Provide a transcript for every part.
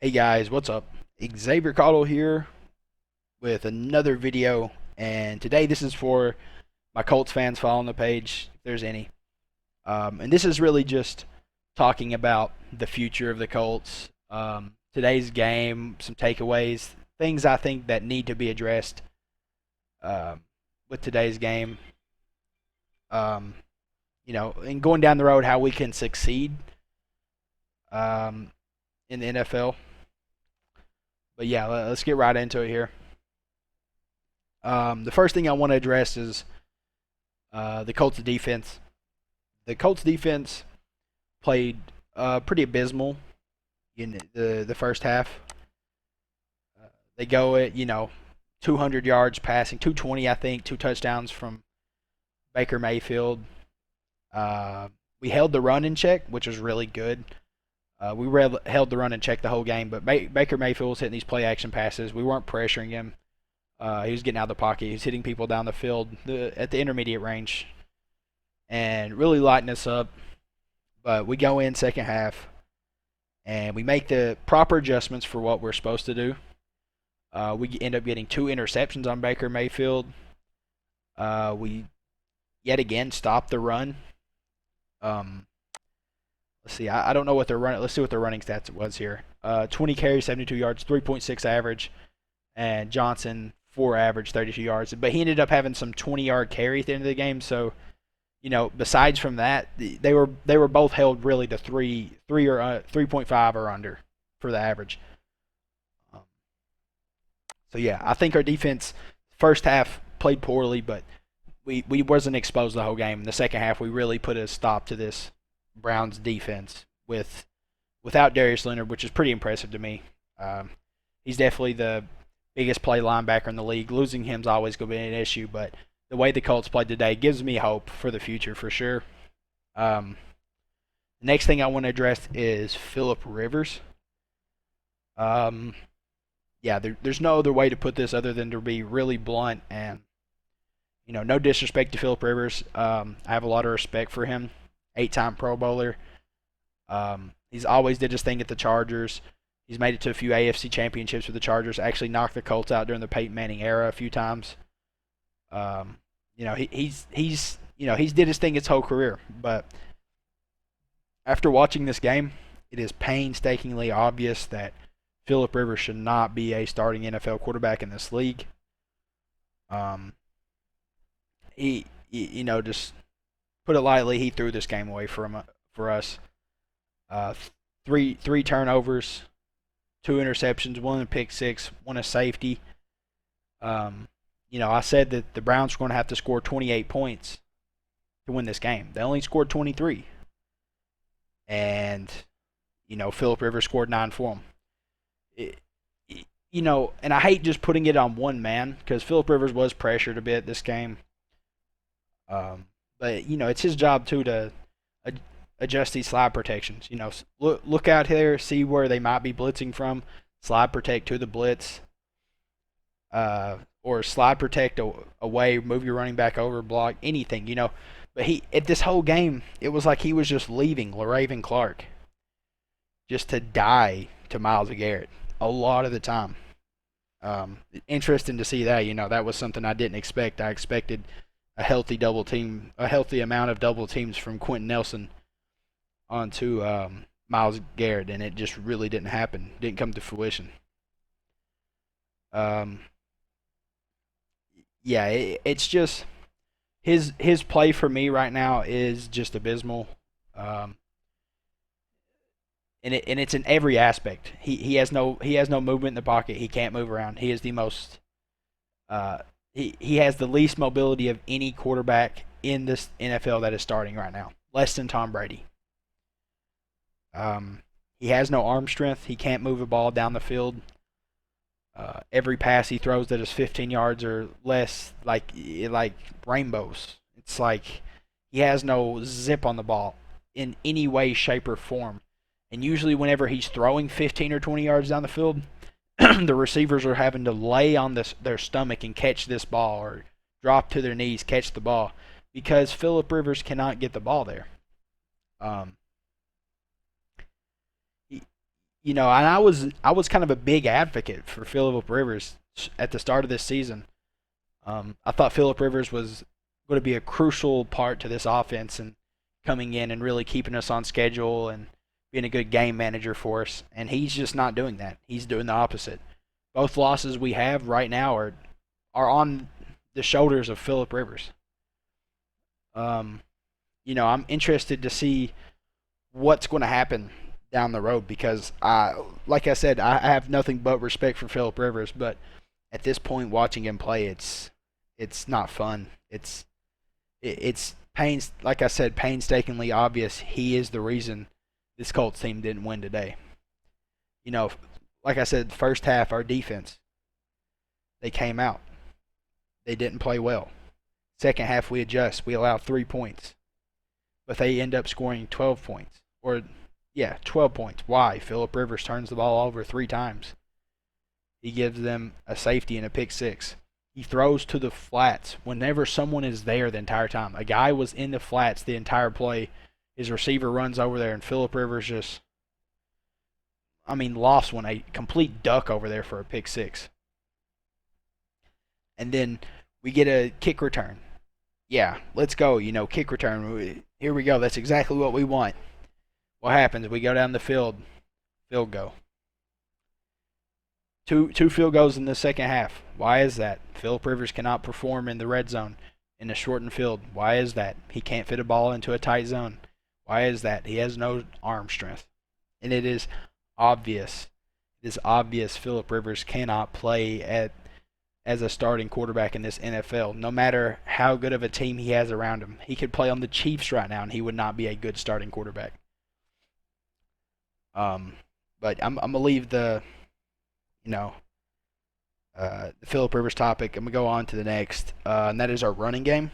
Hey guys, what's up? Xavier Cottle here with another video, and today this is for my Colts fans following the page, if there's any. And this is really just talking about the future of the Colts, today's game, some takeaways, things I think that need to be addressed um, with today's game. Um, and going down the road, how we can succeed um, in the NFL. But yeah, let's get right into it here. The first thing I want to address is the Colts defense. The Colts defense played pretty abysmal in the first half. They go at 200 yards passing, 220 I think, two touchdowns from Baker Mayfield. We held the run in check, which was really good. We held the run in check the whole game, but Baker Mayfield was hitting these play action passes. We weren't pressuring him. He was getting out of the pocket. He was hitting people down the field at the intermediate range and really lighting us up. But we go in second half and we make the proper adjustments for what we're supposed to do. We end up getting two interceptions on Baker Mayfield. We yet again stop the run. Um, let's see. I don't know what they're running. Let's see what their running stats was here. 20 carries, 72 yards, 3.6 average, and Johnson 4 average, 32 yards. But he ended up having some 20-yard carry at the end of the game. So besides from that, they were both held really to three or 3.5 or under for the average. Um, so yeah, I think our defense first half played poorly, but we wasn't exposed the whole game. In the second half, we really put a stop to this Browns defense without Darius Leonard, which is pretty impressive to me. He's definitely the biggest play linebacker in the league. Losing him's always going to be an issue, but the way the Colts played today gives me hope for the future for sure. Um, the next thing I want to address is Philip Rivers. Um, yeah, there's no other way to put this other than to be really blunt and no disrespect to Philip Rivers. I have a lot of respect for him. 8-time Pro Bowler. He's always did his thing at the Chargers. He's made it to a few AFC championships with the Chargers. Actually knocked the Colts out during the Peyton Manning era a few times. He's did his thing his whole career, but after watching this game, it is painstakingly obvious that Philip Rivers should not be a starting NFL quarterback in this league. Um, just put it lightly, he threw this game away for us. Uh, three turnovers, two interceptions, one a pick six, one a safety. I said that the Browns were going to have to score 28 points to win this game. They only scored 23. And, Philip Rivers scored 9 for them. And I hate just putting it on one man because Philip Rivers was pressured a bit this game. But, it's his job, too, to adjust these slide protections. Look out here, see where they might be blitzing from, slide protect to the blitz. Or slide protect away, move your running back over, block, anything, But at this whole game, it was like he was just leaving LaRaven Clark just to die to Myles Garrett a lot of the time. Interesting to see that, that was something I didn't expect. I expected a healthy amount of double teams from Quentin Nelson onto Myles Garrett, and it just really didn't happen. Didn't come to fruition. Yeah, it's just his play for me right now is just abysmal, um, and it's in every aspect. He has no movement in the pocket. He can't move around. He is the most he has the least mobility of any quarterback in this NFL that is starting right now, less than Tom Brady. He has no arm strength. He can't move a ball down the field. Every pass he throws that is 15 yards or less, like rainbows. It's like he has no zip on the ball in any way, shape, or form. And usually, whenever he's throwing 15 or 20 yards down the field, the receivers are having to lay on their stomach and catch this ball, or drop to their knees, catch the ball, because Philip Rivers cannot get the ball there. Um, And I was kind of a big advocate for Phillip Rivers at the start of this season. I thought Phillip Rivers was going to be a crucial part to this offense and coming in and really keeping us on schedule and being a good game manager for us. And he's just not doing that. He's doing the opposite. Both losses we have right now are on the shoulders of Phillip Rivers. Um, I'm interested to see what's going to happen down the road because like I said, I have nothing but respect for Phillip Rivers, but at this point, watching him play, it's not fun. It's pains like I said, painstakingly obvious he is the reason this Colts team didn't win today. You know, like I said, first half our defense they came out, they didn't play well. Second half we adjust, we allow 3 points, but they end up scoring 12 points or yeah, 12 points. Why? Phillip Rivers turns the ball over 3 times. He gives them a safety and a pick six. He throws to the flats whenever someone is there the entire time. A guy was in the flats the entire play. His receiver runs over there, and Phillip Rivers just, lost one. A complete duck over there for a pick six. And then we get a kick return. Yeah, let's go. Kick return. Here we go. That's exactly what we want. What happens? We go down the field. Field goal. Two field goals in the second half. Why is that? Phillip Rivers cannot perform in the red zone in a shortened field. Why is that? He can't fit a ball into a tight zone. Why is that? He has no arm strength. And it is obvious. It is obvious Phillip Rivers cannot play as a starting quarterback in this NFL. No matter how good of a team he has around him. He could play on the Chiefs right now and he would not be a good starting quarterback. But I'm going to leave the Phillip Rivers topic. I'm going to go on to the next, and that is our running game.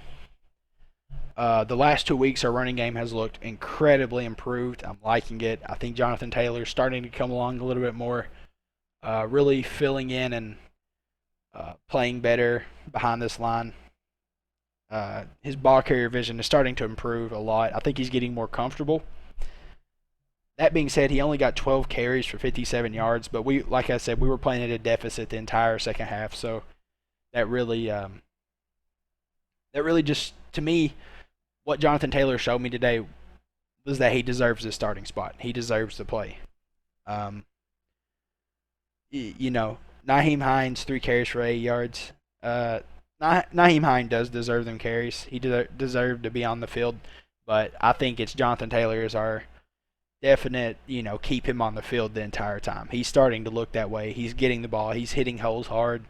The last 2 weeks, our running game has looked incredibly improved. I'm liking it. I think Jonathan Taylor's starting to come along a little bit more, really filling in and playing better behind this line. His ball carrier vision is starting to improve a lot. I think he's getting more comfortable. That being said, he only got 12 carries for 57 yards, but like I said, we were playing at a deficit the entire second half, so that really just, to me, what Jonathan Taylor showed me today was that he deserves this starting spot. He deserves to play. Um, Nyheim Hines, 3 carries for 8 yards. Nyheim Hines does deserve them carries. He deserved to be on the field, but I think it's Jonathan Taylor is our definite, keep him on the field the entire time. He's starting to look that way. He's getting the ball. He's hitting holes hard.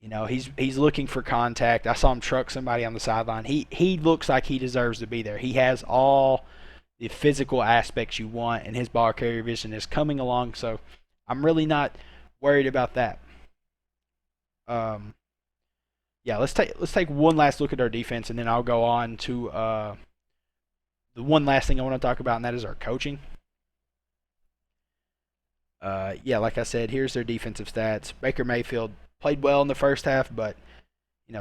He's looking for contact. I saw him truck somebody on the sideline. He looks like he deserves to be there. He has all the physical aspects you want, and his ball carrier vision is coming along. So I'm really not worried about that. Yeah, let's take one last look at our defense, and then I'll go on to the one last thing I want to talk about, and that is our coaching. Yeah, like I said, here's their defensive stats. Baker Mayfield played well in the first half, but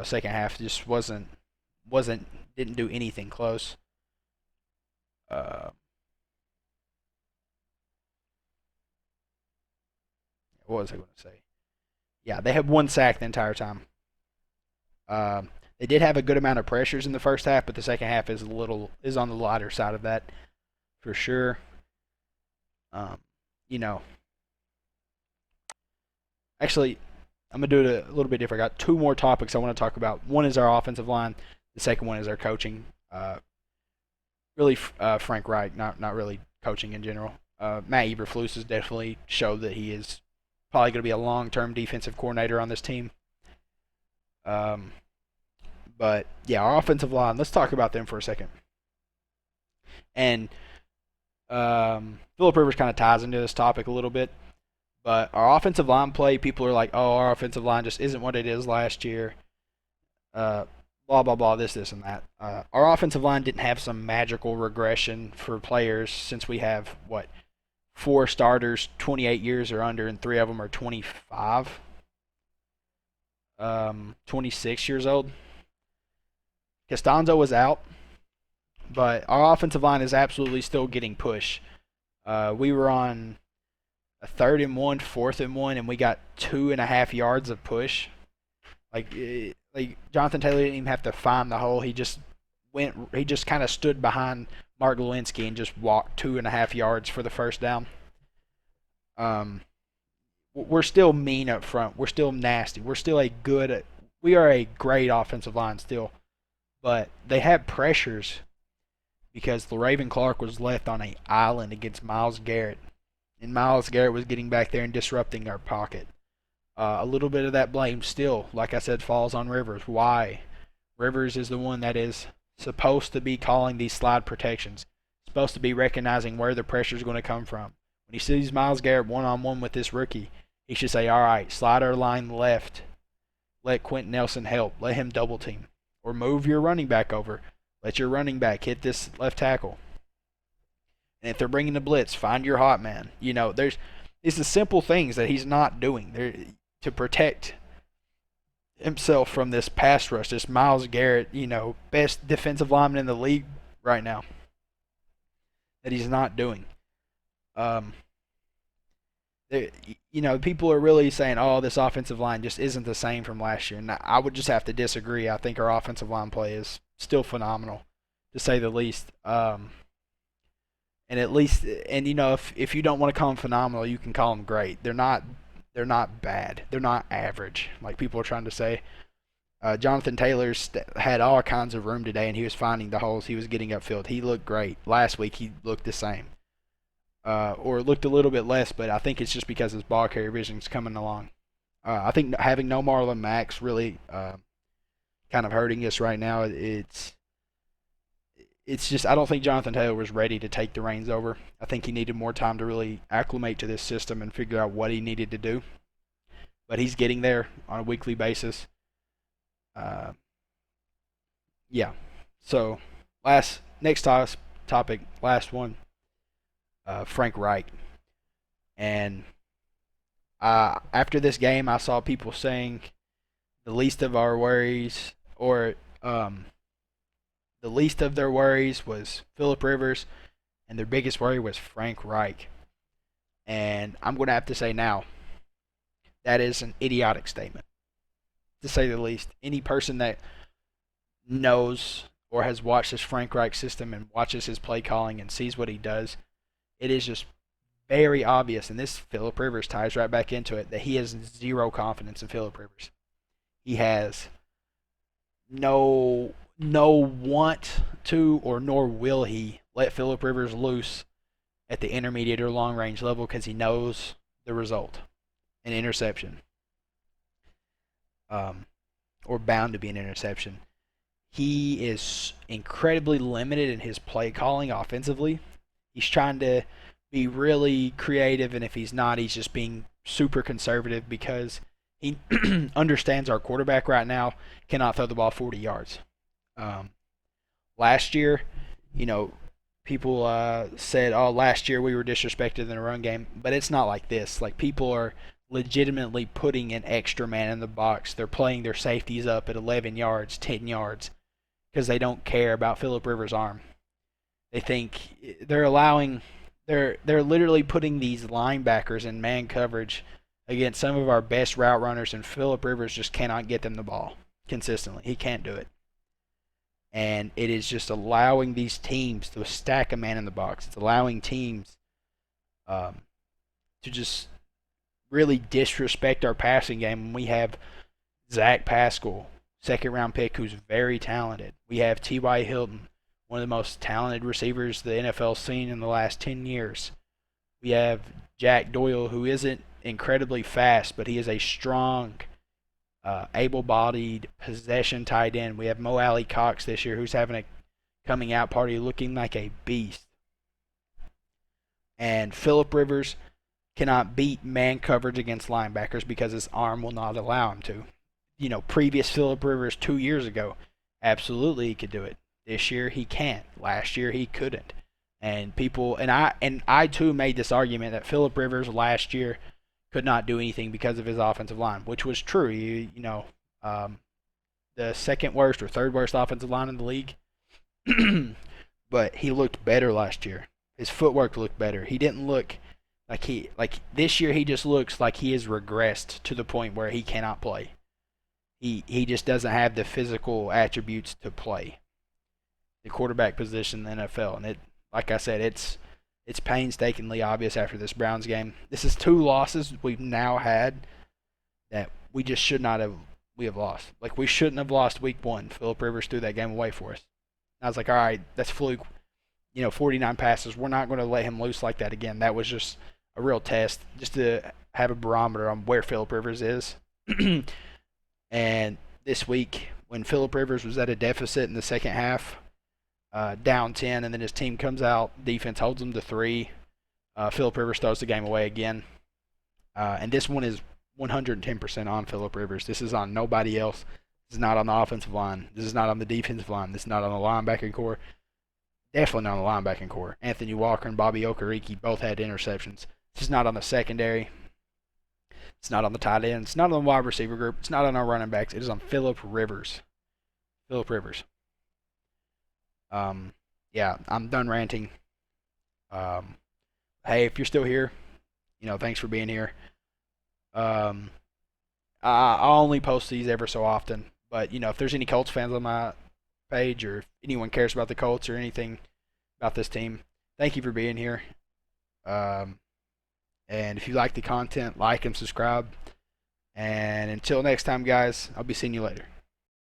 second half just didn't do anything close. What was I going to say? Yeah, they had 1 sack the entire time. They did have a good amount of pressures in the first half, but the second half is on the lighter side of that for sure. You know, actually, I'm gonna do it a little bit different. I got 2 more topics I want to talk about. One is our offensive line. The second one is our coaching. Really, Frank Reich, not really coaching in general. Matt Eberflus has definitely showed that he is probably going to be a long-term defensive coordinator on this team. But yeah, our offensive line. Let's talk about them for a second. And Phillip Rivers kind of ties into this topic a little bit. But our offensive line play, people are like, oh, our offensive line just isn't what it is last year. Blah, blah, blah, this, and that. Our offensive line didn't have some magical regression for players since we have, 4 starters, 28 years or under, and 3 of them are 25, 26 years old. Costanzo was out, but our offensive line is absolutely still getting push. We were on a 3rd and 1, 4th and 1, and we got 2.5 yards of push. Like Jonathan Taylor didn't even have to find the hole. He just went. He just kind of stood behind Mark Lewinsky and just walked 2.5 yards for the first down. Um, we're still mean up front. We're still nasty. We're still we are a great offensive line still, but they had pressures because LaRaven Clark was left on an island against Myles Garrett, and Myles Garrett was getting back there and disrupting our pocket. A little bit of that blame still, like I said, falls on Rivers. Why? Rivers is the one that is supposed to be calling these slide protections, supposed to be recognizing where the pressure is going to come from. When he sees Myles Garrett one-on-one with this rookie, he should say, all right, slide our line left. Let Quentin Nelson help. Let him double team. Or move your running back over. Let your running back hit this left tackle. And if they're bringing the blitz, find your hot man. It's the simple things that he's not doing to protect himself from this pass rush, this Myles Garrett, best defensive lineman in the league right now, that he's not doing. People are really saying, oh, this offensive line just isn't the same from last year. And I would just have to disagree. I think our offensive line play is still phenomenal, to say the least. And at least, if you don't want to call them phenomenal, you can call them great. They're not bad. They're not average, like people are trying to say. Jonathan Taylor's had all kinds of room today, and he was finding the holes. He was getting upfield. He looked great. Last week, he looked the same. Or looked a little bit less, but I think it's just because his ball carrier vision is coming along. I think having no Marlon Mack's really kind of hurting us right now. It's just, I don't think Jonathan Taylor was ready to take the reins over. I think he needed more time to really acclimate to this system and figure out what he needed to do. But he's getting there on a weekly basis. Yeah. So, next topic, last one. Frank Reich. And after this game, I saw people saying the least of our worries, or the least of their worries was Phillip Rivers, and their biggest worry was Frank Reich. And I'm going to have to say now, that is an idiotic statement, to say the least. Any person that knows or has watched this Frank Reich system and watches his play calling and sees what he does, it is just very obvious, and this Phillip Rivers ties right back into it, that he has zero confidence in Phillip Rivers. He has no want to, or nor will he let Phillip Rivers loose at the intermediate or long range level, because he knows the result, an interception, or bound to be an interception. He is incredibly limited in his play calling offensively. He's trying to be really creative, and if he's not, he's just being super conservative because he understands our quarterback right now cannot throw the ball 40 yards. Last year, people said, oh, last year we were disrespected in the run game, but it's not like this. Like, people are legitimately putting an extra man in the box. They're playing their safeties up at 11 yards, 10 yards, because they don't care about Phillip Rivers' arm. They think they're literally putting these linebackers in man coverage against some of our best route runners, and Phillip Rivers just cannot get them the ball consistently. He can't do it. And it is just allowing these teams to stack a man in the box. It's allowing teams to just really disrespect our passing game when we have Zach Pascal, second-round pick, who's very talented. We have T.Y. Hilton, one of the most talented receivers the NFL's seen in the last 10 years. We have Jack Doyle, who isn't incredibly fast, but he is a strong, able-bodied possession tight end. We have Mo Alley Cox this year, who's having a coming-out party looking like a beast. And Phillip Rivers cannot beat man coverage against linebackers because his arm will not allow him to. Previous Phillip Rivers 2 years ago, absolutely he could do it. This year he can't. Last year he couldn't. And I too made this argument that Phillip Rivers last year could not do anything because of his offensive line, which was true. The second worst or third worst offensive line in the league. But he looked better last year. His footwork looked better. He didn't look Like this year he just looks like he has regressed to the point where he cannot play. He just doesn't have the physical attributes to play the quarterback position in the NFL. And it, like I said, it's painstakingly obvious after this Browns game. This is 2 losses we've now had that we just should not have we have lost. Like we shouldn't have lost week 1. Philip Rivers threw that game away for us. I was like, all right, that's fluke. 49 passes. We're not going to let him loose like that again. That was just a real test, just to have a barometer on where Philip Rivers is. And this week, when Philip Rivers was at a deficit in the second half, down 10, and then his team comes out, defense holds them to 3. Philip Rivers throws the game away again. And this one is 110% on Philip Rivers. This is on nobody else. This is not on the offensive line. This is not on the defensive line. This is not on the linebacking core. Definitely not on the linebacking core. Anthony Walker and Bobby Okereke both had interceptions. This is not on the secondary. It's not on the tight end. It's not on the wide receiver group. It's not on our running backs. It is on Philip Rivers. Philip Rivers. Yeah, I'm done ranting. Hey, if you're still here, thanks for being here. I only post these ever so often, but if there's any Colts fans on my page, or if anyone cares about the Colts or anything about this team, thank you for being here. And if you like the content, like and subscribe. And until next time, guys, I'll be seeing you later.